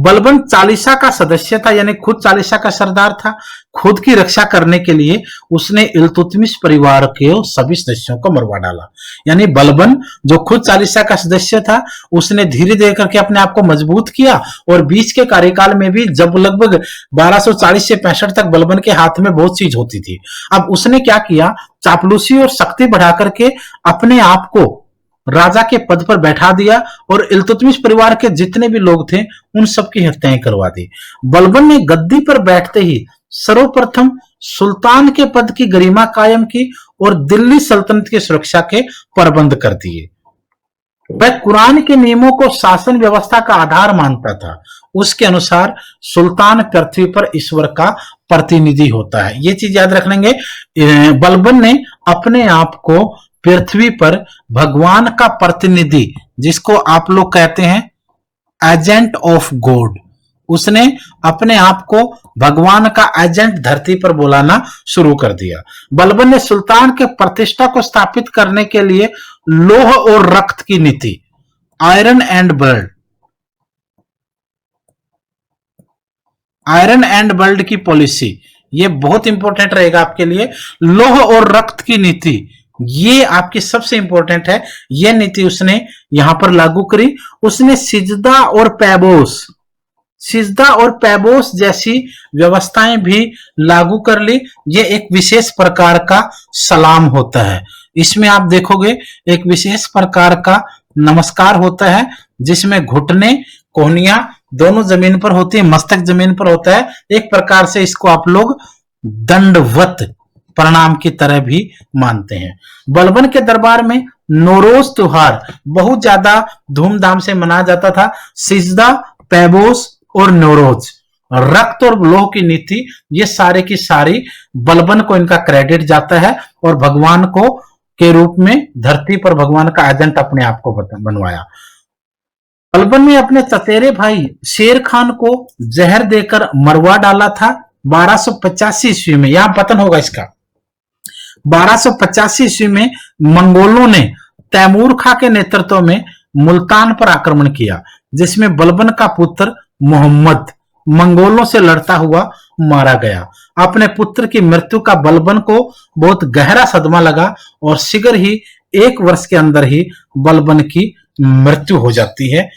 बलबन चालीसा का सदस्य था, यानी खुद चालीसा का सरदार था। खुद की रक्षा करने के लिए उसने इल्तुतमिश परिवार के सभी सदस्यों को मरवा डाला। यानी बलबन जो खुद चालीसा का सदस्य था, उसने धीरे धीरे करके अपने आप को मजबूत किया और बीच के कार्यकाल में भी जब लगभग 1240 से 65 तक बलबन के हाथ में बहुत चीज होती थी, अब उसने क्या किया, चापलूसी और शक्ति बढ़ा करके अपने आप को राजा के पद पर बैठा दिया और इल्तुतमिश परिवार के जितने भी लोग थे उन सबकी हत्याएं करवा दी। बलबन ने गद्दी पर बैठते ही सर्वप्रथम सुल्तान के पद की गरिमा कायम की और दिल्ली सल्तनत की सुरक्षा के प्रबंध कर दिए। वह कुरान के नियमों को शासन व्यवस्था का आधार मानता था। उसके अनुसार सुल्तान पृथ्वी पर ईश्वर का प्रतिनिधि होता है। ये चीज याद रख लेंगे। बलबन ने अपने आप को पृथ्वी पर भगवान का प्रतिनिधि, जिसको आप लोग कहते हैं एजेंट ऑफ गॉड, उसने अपने आप को भगवान का एजेंट धरती पर बुलाना शुरू कर दिया। बलबन ने सुल्तान के प्रतिष्ठा को स्थापित करने के लिए लोह और रक्त की नीति, आयरन एंड ब्लड की पॉलिसी, ये बहुत इंपॉर्टेंट रहेगा आपके लिए। लोह और रक्त की नीति, ये आपकी सबसे इंपॉर्टेंट है। यह नीति उसने यहां पर लागू करी। उसने सिजदा और पैबोस जैसी व्यवस्थाएं भी लागू कर ली। ये एक विशेष प्रकार का सलाम होता है। इसमें आप देखोगे एक विशेष प्रकार का नमस्कार होता है, जिसमें घुटने कोहनियां दोनों जमीन पर होती है, मस्तक जमीन पर होता है। एक प्रकार से इसको आप लोग दंडवत प्रणाम की तरह भी मानते हैं। बलबन के दरबार में नौरोज त्योहार बहुत ज्यादा धूमधाम से मनाया जाता था। सिजदा, पैबोस और नौरोज, रक्त और लोह की नीति, ये सारे की सारी बलबन को इनका क्रेडिट जाता है और भगवान को के रूप में धरती पर भगवान का एजेंट अपने आप को बनवाया। बलबन ने अपने चचेरे भाई शेर खान को जहर देकर मरवा डाला था 1285 ईस्वी में। यहां पतन होगा इसका। 1285 ईस्वी में मंगोलों ने तैमूर खां के नेतृत्व में मुल्तान पर आक्रमण किया, जिसमें बलबन का पुत्र मोहम्मद मंगोलों से लड़ता हुआ मारा गया। अपने पुत्र की मृत्यु का बलबन को बहुत गहरा सदमा लगा और शीघ्र ही 1 वर्ष के अंदर ही बलबन की मृत्यु हो जाती है।